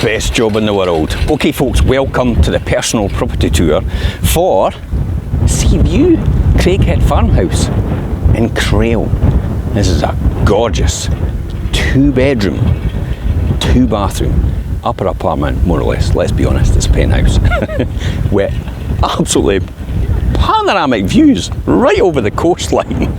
best job in the world. Okay folks, welcome to the personal property tour for Sea View Craighead Farmhouse in Crail. This is a gorgeous 2-bedroom, 2-bathroom, upper apartment, more or less. Let's be honest, it's a penthouse. With absolutely panoramic views right over the coastline,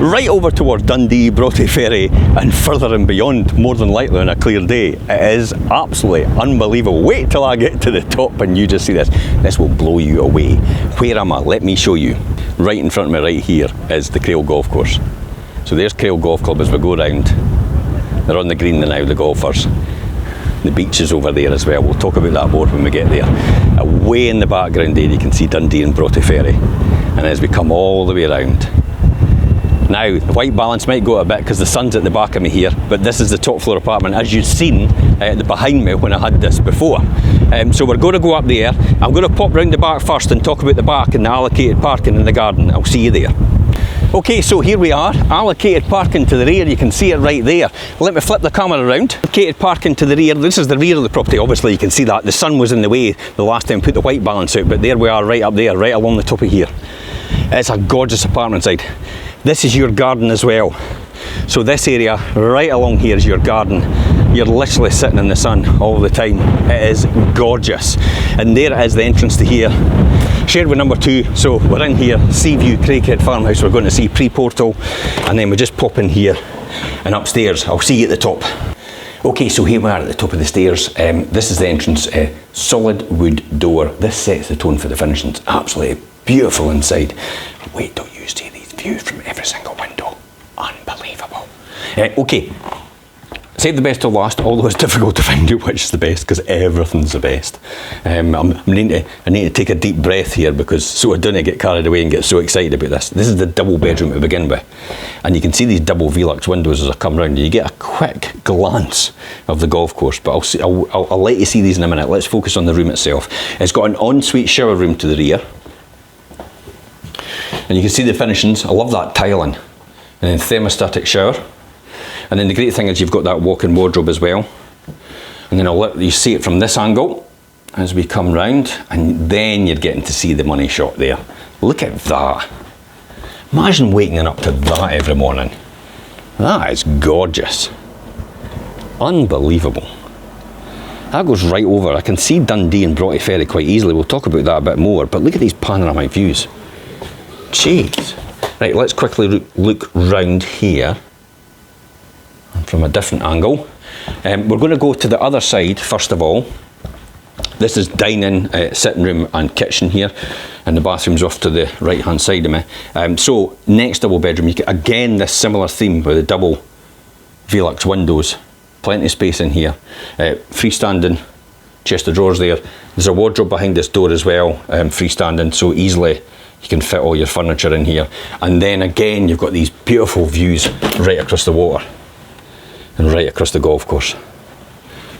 right over towards Dundee, Broughty Ferry, and further and beyond, more than likely on a clear day. It is absolutely unbelievable. Wait till I get to the top and you just see this. This will blow you away. Where am I? Let me show you. Right in front of me right here is the Crail golf course. So there's Crail Golf Club as we go round. They're on the green now, the golfers. The beach is over there as well. We'll talk about that more when we get there. Way in the background there you can see Dundee and Broughty Ferry. And as we come all the way around. Now, the white balance might go a bit because the sun's at the back of me here, but this is the top floor apartment, as you've seen behind me when I had this before. So we're going to go up there. I'm going to pop round the back first and talk about the back and the allocated parking in the garden. I'll see you there. Okay, so here we are, allocated parking to the rear, you can see it right there. Let me flip the camera around. Allocated parking to the rear, this is the rear of the property, obviously you can see that. The sun was in the way the last time I put the white balance out, but there we are right up there, right along the top of here. It's a gorgeous apartment side. This is your garden as well. So this area right along here is your garden. You're literally sitting in the sun all the time. It is gorgeous. And there is the entrance to here. Shared with number 2, so we're in here, Sea View Craighead Farmhouse. We're going to see pre-portal, and then we just pop in here and upstairs. I'll see you at the top. Okay, so here we are at the top of the stairs. This is the entrance, solid wood door. This sets the tone for the finish. It's absolutely beautiful inside. Wait till you see these views from every single window. Unbelievable. Okay. Save the best till last, although it's difficult to find out which is the best because everything's the best. I need to take a deep breath here because so I don't get carried away and get so excited about this. This is the double bedroom to begin with. And you can see these double Velux windows as I come round. You get a quick glance of the golf course, but I'll let you see these in a minute. Let's focus on the room itself. It's got an ensuite shower room to the rear. And you can see the finishings. I love that tiling. And then thermostatic shower. And then the great thing is you've got that walk-in wardrobe as well. And then I'll let you see it from this angle as we come round, and then you're getting to see the money shot there. Look at that. Imagine waking up to that every morning. That is gorgeous. Unbelievable. That goes right over. I can see Dundee and Broughty Ferry quite easily. We'll talk about that a bit more, but look at these panoramic views. Jeez. Right, let's quickly look round here from a different angle. We're going to go to the other side first of all. This is dining, sitting room and kitchen here, and the bathroom's off to the right hand side of me. So next double bedroom, you get again this similar theme with the double Velux windows, plenty of space in here, freestanding chest of drawers there. There's a wardrobe behind this door as well, freestanding, so easily you can fit all your furniture in here. And then again you've got these beautiful views right across the water and right across the golf course.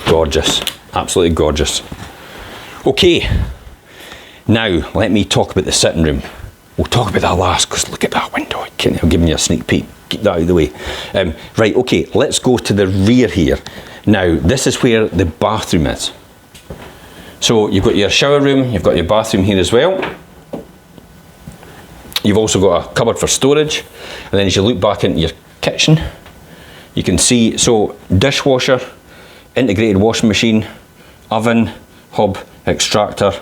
Gorgeous, absolutely gorgeous. Okay, now let me talk about the sitting room. We'll talk about that last because look at that window. I'm giving you a sneak peek, keep that out of the way. Right, okay, let's go to the rear here. Now, this is where the bathroom is. So you've got your shower room, you've got your bathroom here as well. You've also got a cupboard for storage. And then as you look back into your kitchen, you can see, so dishwasher, integrated washing machine, oven, hob, extractor,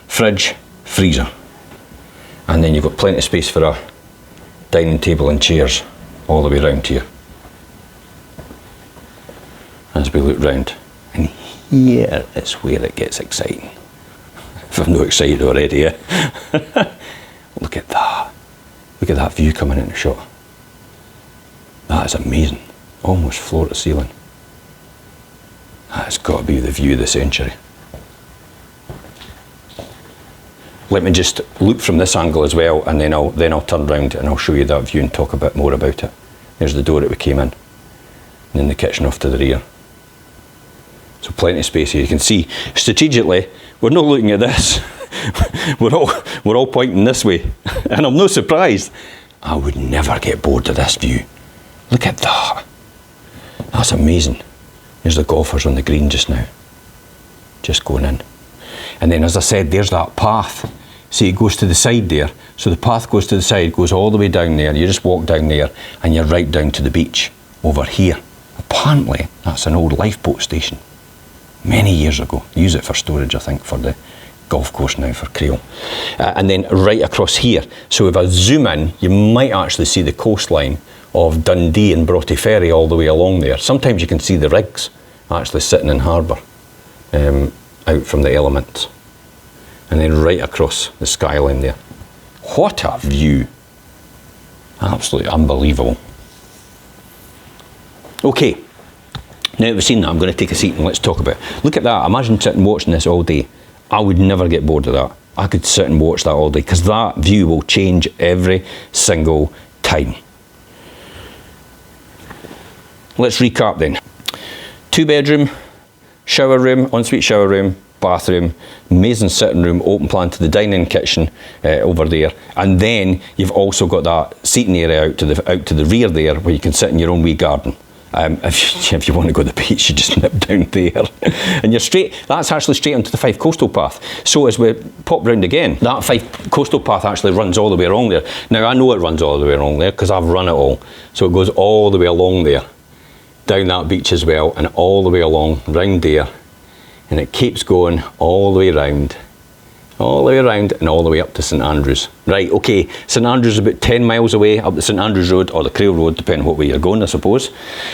fridge, freezer. And then you've got plenty of space for a dining table and chairs all the way around here. As we look round. And here is where it gets exciting. If I'm not excited already, yeah? Look at that. Look at that view coming into shot. That is amazing. Almost floor to ceiling. That's got to be the view of the century. Let me just look from this angle as well, and then I'll turn around and I'll show you that view and talk a bit more about it. There's the door that we came in, and then the kitchen off to the rear. So plenty of space here. You can see strategically we're not looking at this. we're all pointing this way, and I'm no surprised. I would never get bored of this view. Look at that. That's amazing. There's the golfers on the green just now. just going in. And then, as I said, there's that path. See, it goes to the side there. So the path goes to the side, goes all the way down there. You just walk down there and you're right down to the beach over here. Apparently, that's an old lifeboat station. Many years ago. Use it for storage, I think, for the golf course now for Crail. And then right across here. So if I zoom in, you might actually see the coastline of Dundee and Broughty Ferry all the way along there. Sometimes you can see the rigs actually sitting in harbour out from the elements. And then right across the skyline there. What a view. Absolutely unbelievable. Okay, now that we've seen that, I'm going to take a seat and let's talk about it. Look at that. Imagine sitting watching this all day. I would never get bored of that. I could sit and watch that all day because that view will change every single time. Let's recap then. 2-bedroom, shower room, ensuite shower room, bathroom, amazing sitting room, open plan to the dining kitchen over there, and then you've also got that seating area out to the rear there where you can sit in your own wee garden. If you want to go to the beach, you just nip down there and you're straight. That's actually straight onto the Fife Coastal Path. So as we pop round again, that Fife Coastal Path actually runs all the way along there. Now I know it runs all the way along there because I've run it all. So it goes all the way along there, down that beach as well, and all the way along round there, and it keeps going all the way around, and all the way up to St Andrews. Right, okay, St Andrews is about 10 miles away up the St Andrews Road or the Crail Road, depending what way you're going, I suppose.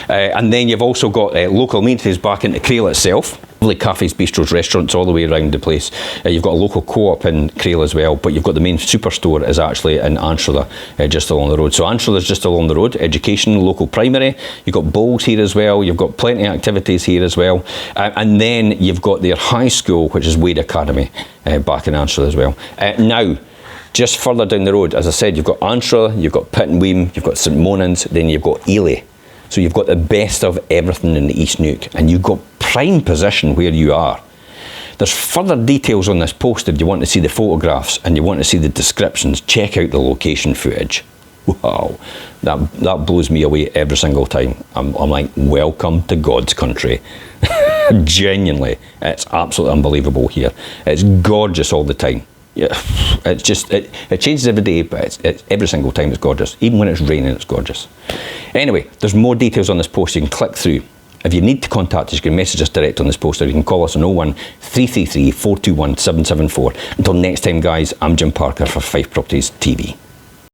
And then you've also got local amenities back into Crail itself. Lovely cafes, bistros, restaurants all the way around the place. You've got a local co-op in Crail as well, but you've got the main superstore is actually in Anstruther, just along the road. So Anstruther's just along the road. Education, local primary. You've got bowls here as well. You've got plenty of activities here as well. And then you've got their high school, which is Wade Academy, back in Anstruther as well. Now, just further down the road, as I said, you've got Anstruther, you've got Pittenweem, you've got St Monans, then you've got Ely. So you've got the best of everything in the East Neuk, and you've got prime position where you are. There's further details on this post if you want to see the photographs and you want to see the descriptions. Check out the location footage. Wow, that blows me away every single time. I'm like, welcome to God's country. Genuinely, it's absolutely unbelievable here. It's gorgeous all the time. Yeah, it's just, it changes every day, but it's every single time it's gorgeous. Even when it's raining, it's gorgeous. Anyway, there's more details on this post. You can click through. If you need to contact us, you can message us direct on this post, or you can call us on 01 333 421 774. Until next time, guys, I'm Jim Parker for Fife Properties TV.